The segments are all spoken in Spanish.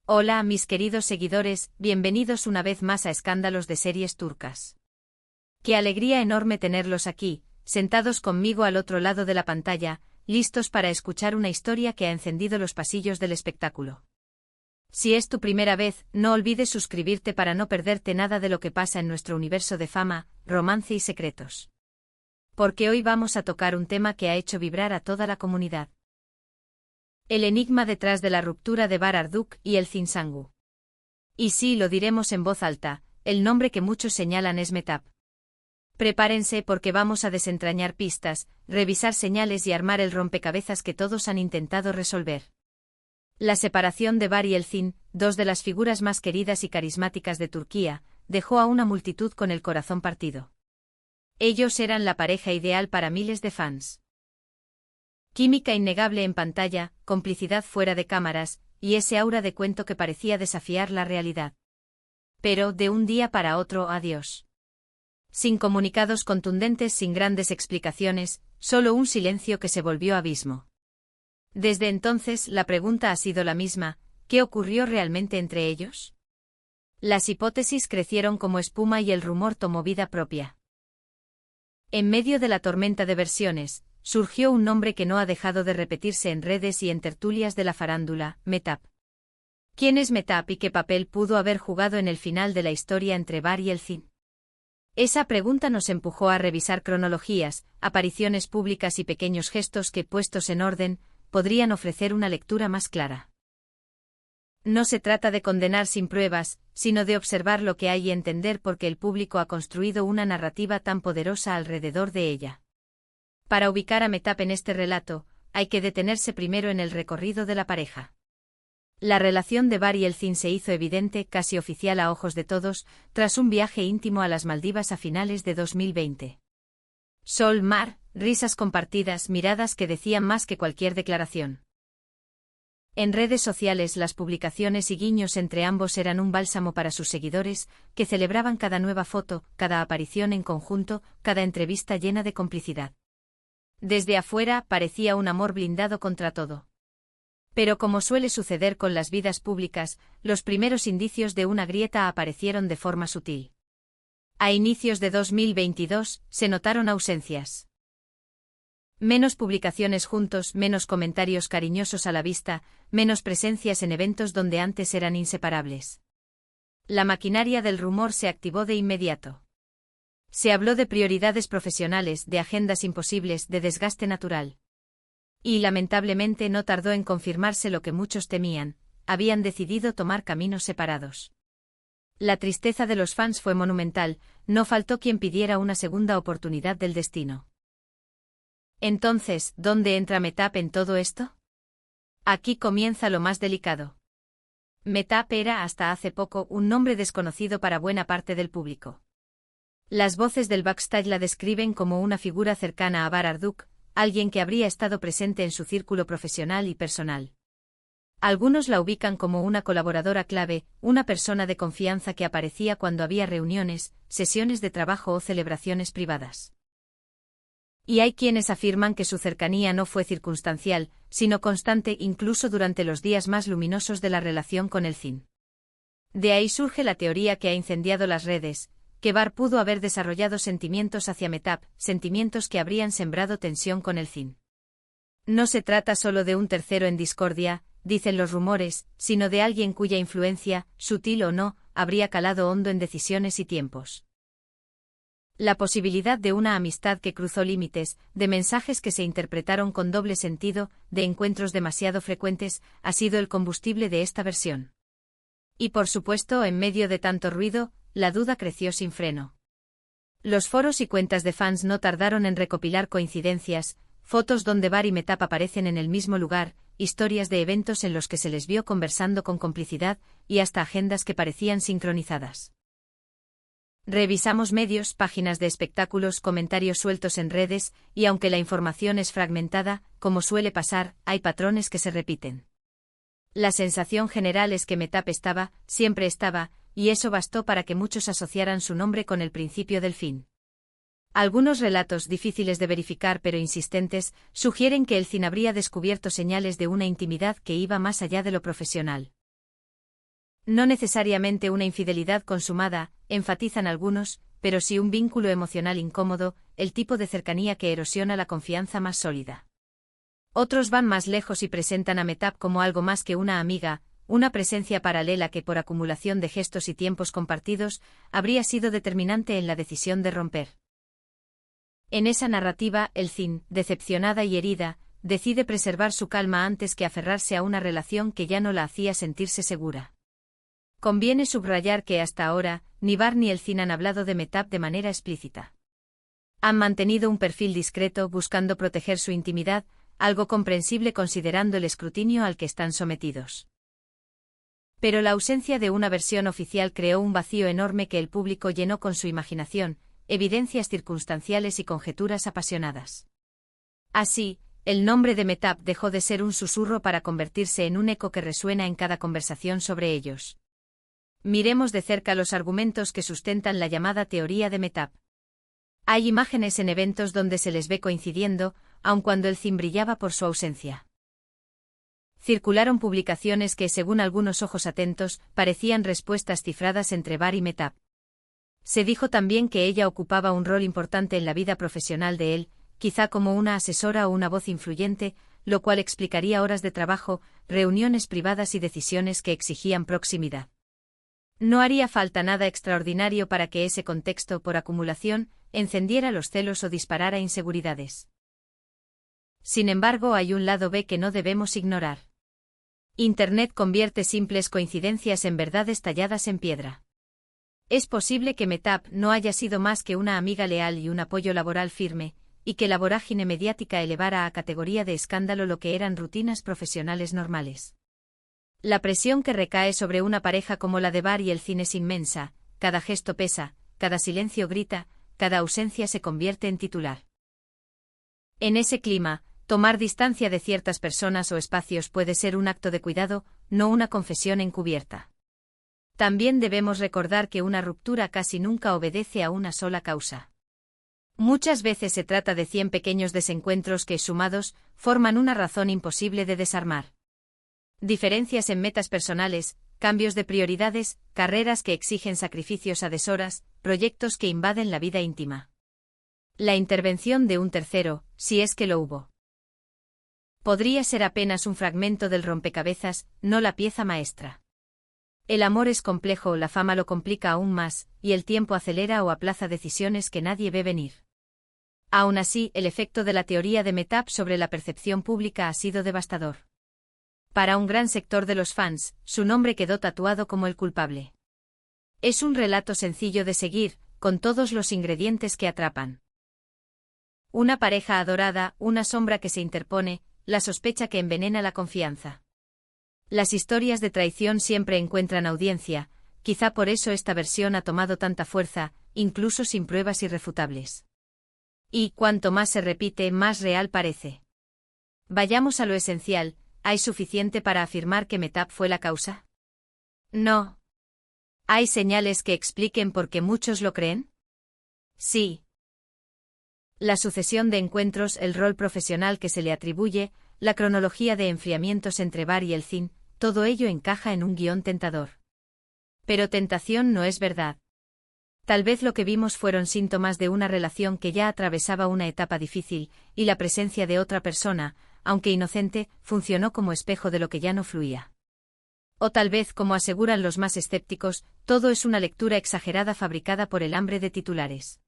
Hola, mis queridos seguidores, bienvenidos una vez más a Escándalos de Series Turcas. Qué alegría enorme tenerlos aquí, sentados conmigo al otro lado de la pantalla, listos para escuchar una historia que ha encendido los pasillos del espectáculo. Si es tu primera vez, no olvides suscribirte para no perderte nada de lo que pasa en nuestro universo de fama, romance y secretos. Porque hoy vamos a tocar un tema que ha hecho vibrar a toda la comunidad. El enigma detrás de la ruptura de Bar Arduk y Elçin Sangu. Y sí, lo diremos en voz alta, el nombre que muchos señalan es Mehtap. Prepárense porque vamos a desentrañar pistas, revisar señales y armar el rompecabezas que todos han intentado resolver. La separación de Bar y Elçin, dos de las figuras más queridas y carismáticas de Turquía, dejó a una multitud con el corazón partido. Ellos eran la pareja ideal para miles de fans. Química innegable en pantalla, complicidad fuera de cámaras, y ese aura de cuento que parecía desafiar la realidad. Pero, de un día para otro, adiós. Sin comunicados contundentes, sin grandes explicaciones, solo un silencio que se volvió abismo. Desde entonces, la pregunta ha sido la misma: ¿qué ocurrió realmente entre ellos? Las hipótesis crecieron como espuma y el rumor tomó vida propia. En medio de la tormenta de versiones, surgió un nombre que no ha dejado de repetirse en redes y en tertulias de la farándula: Mehtap. ¿Quién es Mehtap y qué papel pudo haber jugado en el final de la historia entre Bar y Elçin? Esa pregunta nos empujó a revisar cronologías, apariciones públicas y pequeños gestos que, puestos en orden, podrían ofrecer una lectura más clara. No se trata de condenar sin pruebas, sino de observar lo que hay y entender por qué el público ha construido una narrativa tan poderosa alrededor de ella. Para ubicar a Mehtap en este relato, hay que detenerse primero en el recorrido de la pareja. La relación de Bar y Elçin se hizo evidente, casi oficial a ojos de todos, tras un viaje íntimo a las Maldivas a finales de 2020. Sol, mar, risas compartidas, miradas que decían más que cualquier declaración. En redes sociales las publicaciones y guiños entre ambos eran un bálsamo para sus seguidores, que celebraban cada nueva foto, cada aparición en conjunto, cada entrevista llena de complicidad. Desde afuera parecía un amor blindado contra todo. Pero como suele suceder con las vidas públicas, los primeros indicios de una grieta aparecieron de forma sutil. A inicios de 2022, se notaron ausencias. Menos publicaciones juntos, menos comentarios cariñosos a la vista, menos presencias en eventos donde antes eran inseparables. La maquinaria del rumor se activó de inmediato. Se habló de prioridades profesionales, de agendas imposibles, de desgaste natural. Y lamentablemente no tardó en confirmarse lo que muchos temían: habían decidido tomar caminos separados. La tristeza de los fans fue monumental, no faltó quien pidiera una segunda oportunidad del destino. Entonces, ¿dónde entra Mehtap en todo esto? Aquí comienza lo más delicado. Mehtap era hasta hace poco un nombre desconocido para buena parte del público. Las voces del backstage la describen como una figura cercana a Bar Arduk, alguien que habría estado presente en su círculo profesional y personal. Algunos la ubican como una colaboradora clave, una persona de confianza que aparecía cuando había reuniones, sesiones de trabajo o celebraciones privadas. Y hay quienes afirman que su cercanía no fue circunstancial, sino constante incluso durante los días más luminosos de la relación con Elçin. De ahí surge la teoría que ha incendiado las redes: que Bar pudo haber desarrollado sentimientos hacia Mehtap, sentimientos que habrían sembrado tensión con Elçin. No se trata solo de un tercero en discordia, dicen los rumores, sino de alguien cuya influencia, sutil o no, habría calado hondo en decisiones y tiempos. La posibilidad de una amistad que cruzó límites, de mensajes que se interpretaron con doble sentido, de encuentros demasiado frecuentes, ha sido el combustible de esta versión. Y por supuesto, en medio de tanto ruido, la duda creció sin freno. Los foros y cuentas de fans no tardaron en recopilar coincidencias, fotos donde Bar y Mehtap aparecen en el mismo lugar, historias de eventos en los que se les vio conversando con complicidad, y hasta agendas que parecían sincronizadas. Revisamos medios, páginas de espectáculos, comentarios sueltos en redes, y aunque la información es fragmentada, como suele pasar, hay patrones que se repiten. La sensación general es que Mehtap estaba, siempre estaba, y eso bastó para que muchos asociaran su nombre con el principio del fin. Algunos relatos difíciles de verificar pero insistentes sugieren que Elçin habría descubierto señales de una intimidad que iba más allá de lo profesional. No necesariamente una infidelidad consumada, enfatizan algunos, pero sí un vínculo emocional incómodo, el tipo de cercanía que erosiona la confianza más sólida. Otros van más lejos y presentan a Mehtap como algo más que una amiga, una presencia paralela que por acumulación de gestos y tiempos compartidos, habría sido determinante en la decisión de romper. En esa narrativa, Elcin, decepcionada y herida, decide preservar su calma antes que aferrarse a una relación que ya no la hacía sentirse segura. Conviene subrayar que hasta ahora, ni Bar ni Elcin han hablado de Mehtap de manera explícita. Han mantenido un perfil discreto buscando proteger su intimidad, algo comprensible considerando el escrutinio al que están sometidos. Pero la ausencia de una versión oficial creó un vacío enorme que el público llenó con su imaginación, evidencias circunstanciales y conjeturas apasionadas. Así, el nombre de Mehtap dejó de ser un susurro para convertirse en un eco que resuena en cada conversación sobre ellos. Miremos de cerca los argumentos que sustentan la llamada teoría de Mehtap. Hay imágenes en eventos donde se les ve coincidiendo, aun cuando Elcin brillaba por su ausencia. Circularon publicaciones que, según algunos ojos atentos, parecían respuestas cifradas entre Bar y Mehtap. Se dijo también que ella ocupaba un rol importante en la vida profesional de él, quizá como una asesora o una voz influyente, lo cual explicaría horas de trabajo, reuniones privadas y decisiones que exigían proximidad. No haría falta nada extraordinario para que ese contexto, por acumulación, encendiera los celos o disparara inseguridades. Sin embargo, hay un lado B que no debemos ignorar. Internet convierte simples coincidencias en verdades talladas en piedra. Es posible que Mehtap no haya sido más que una amiga leal y un apoyo laboral firme, y que la vorágine mediática elevara a categoría de escándalo lo que eran rutinas profesionales normales. La presión que recae sobre una pareja como la de Bar y Elcin es inmensa, cada gesto pesa, cada silencio grita, cada ausencia se convierte en titular. En ese clima, tomar distancia de ciertas personas o espacios puede ser un acto de cuidado, no una confesión encubierta. También debemos recordar que una ruptura casi nunca obedece a una sola causa. Muchas veces se trata de 100 pequeños desencuentros que, sumados, forman una razón imposible de desarmar. Diferencias en metas personales, cambios de prioridades, carreras que exigen sacrificios a deshoras, proyectos que invaden la vida íntima. La intervención de un tercero, si es que lo hubo, podría ser apenas un fragmento del rompecabezas, no la pieza maestra. El amor es complejo, la fama lo complica aún más, y el tiempo acelera o aplaza decisiones que nadie ve venir. Aún así, el efecto de la teoría de Mehtap sobre la percepción pública ha sido devastador. Para un gran sector de los fans, su nombre quedó tatuado como el culpable. Es un relato sencillo de seguir, con todos los ingredientes que atrapan. Una pareja adorada, una sombra que se interpone, la sospecha que envenena la confianza. Las historias de traición siempre encuentran audiencia, quizá por eso esta versión ha tomado tanta fuerza, incluso sin pruebas irrefutables. Y, cuanto más se repite, más real parece. Vayamos a lo esencial, ¿hay suficiente para afirmar que Mehtap fue la causa? No. ¿Hay señales que expliquen por qué muchos lo creen? Sí. La sucesión de encuentros, el rol profesional que se le atribuye, la cronología de enfriamientos entre Bar y Elcin, todo ello encaja en un guión tentador. Pero tentación no es verdad. Tal vez lo que vimos fueron síntomas de una relación que ya atravesaba una etapa difícil, y la presencia de otra persona, aunque inocente, funcionó como espejo de lo que ya no fluía. O tal vez, como aseguran los más escépticos, todo es una lectura exagerada fabricada por el hambre de titulares.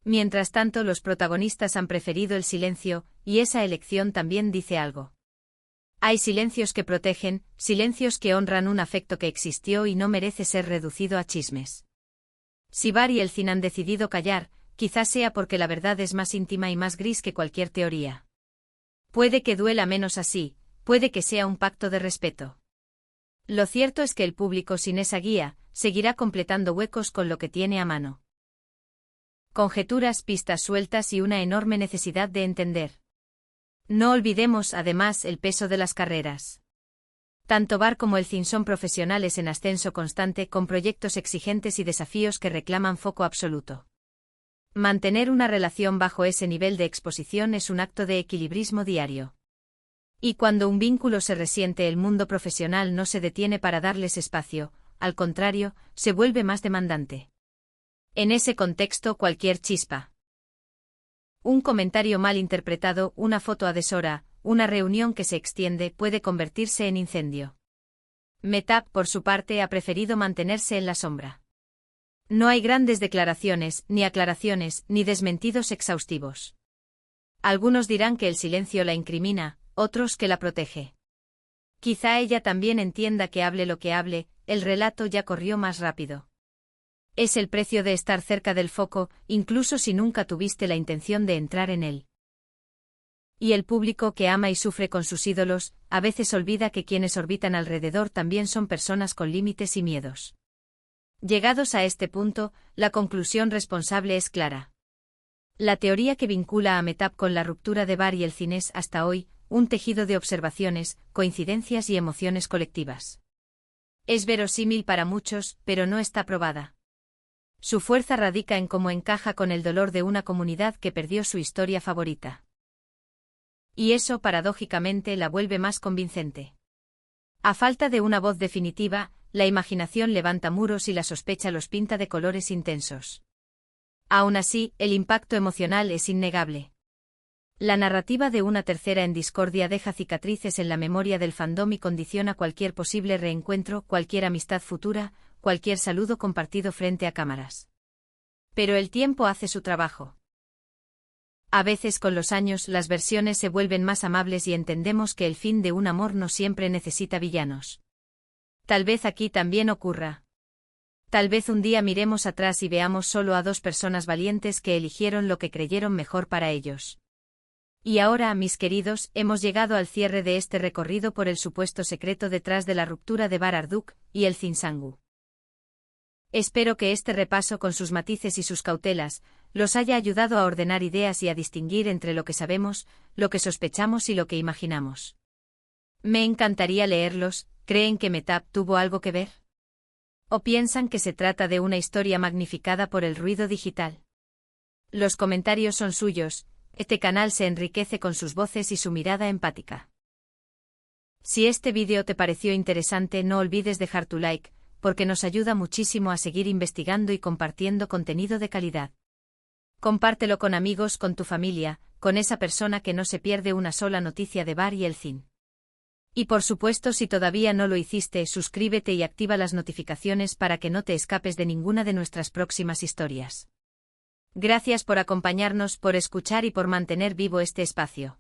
Mientras tanto, los protagonistas han preferido el silencio, y esa elección también dice algo. Hay silencios que protegen, silencios que honran un afecto que existió y no merece ser reducido a chismes. Si Bar y Elcin han decidido callar, quizás sea porque la verdad es más íntima y más gris que cualquier teoría. Puede que duela menos así, puede que sea un pacto de respeto. Lo cierto es que el público sin esa guía, seguirá completando huecos con lo que tiene a mano. Conjeturas, pistas sueltas y una enorme necesidad de entender. No olvidemos, además, el peso de las carreras. Tanto Bar como Elcin son profesionales en ascenso constante con proyectos exigentes y desafíos que reclaman foco absoluto. Mantener una relación bajo ese nivel de exposición es un acto de equilibrismo diario. Y cuando un vínculo se resiente, el mundo profesional no se detiene para darles espacio, al contrario, se vuelve más demandante. En ese contexto, cualquier chispa, un comentario mal interpretado, una foto a deshora, una reunión que se extiende, puede convertirse en incendio. Mehtap, por su parte, ha preferido mantenerse en la sombra. No hay grandes declaraciones, ni aclaraciones, ni desmentidos exhaustivos. Algunos dirán que el silencio la incrimina, otros que la protege. Quizá ella también entienda que hable lo que hable, el relato ya corrió más rápido. Es el precio de estar cerca del foco, incluso si nunca tuviste la intención de entrar en él. Y el público que ama y sufre con sus ídolos, a veces olvida que quienes orbitan alrededor también son personas con límites y miedos. Llegados a este punto, la conclusión responsable es clara. La teoría que vincula a Mehtap con la ruptura de Bar y el cine es, hasta hoy, un tejido de observaciones, coincidencias y emociones colectivas. Es verosímil para muchos, pero no está probada. Su fuerza radica en cómo encaja con el dolor de una comunidad que perdió su historia favorita. Y eso, paradójicamente, la vuelve más convincente. A falta de una voz definitiva, la imaginación levanta muros y la sospecha los pinta de colores intensos. Aún así, el impacto emocional es innegable. La narrativa de una tercera en discordia deja cicatrices en la memoria del fandom y condiciona cualquier posible reencuentro, cualquier amistad futura, cualquier saludo compartido frente a cámaras. Pero el tiempo hace su trabajo. A veces con los años las versiones se vuelven más amables y entendemos que el fin de un amor no siempre necesita villanos. Tal vez aquí también ocurra. Tal vez un día miremos atrás y veamos solo a dos personas valientes que eligieron lo que creyeron mejor para ellos. Y ahora, mis queridos, hemos llegado al cierre de este recorrido por el supuesto secreto detrás de la ruptura de Bar Arduk y el Zinsangu. Espero que este repaso, con sus matices y sus cautelas, los haya ayudado a ordenar ideas y a distinguir entre lo que sabemos, lo que sospechamos y lo que imaginamos. Me encantaría leerlos. ¿Creen que Mehtap tuvo algo que ver? ¿O piensan que se trata de una historia magnificada por el ruido digital? Los comentarios son suyos. Este canal se enriquece con sus voces y su mirada empática. Si este vídeo te pareció interesante, no olvides dejar tu like, porque nos ayuda muchísimo a seguir investigando y compartiendo contenido de calidad. Compártelo con amigos, con tu familia, con esa persona que no se pierde una sola noticia de Bar y el Cine. Y por supuesto, si todavía no lo hiciste, suscríbete y activa las notificaciones para que no te escapes de ninguna de nuestras próximas historias. Gracias por acompañarnos, por escuchar y por mantener vivo este espacio.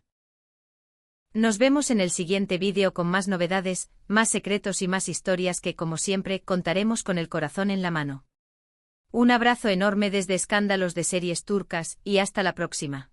Nos vemos en el siguiente vídeo con más novedades, más secretos y más historias que, como siempre, contaremos con el corazón en la mano. Un abrazo enorme desde Escándalos de Series Turcas y hasta la próxima.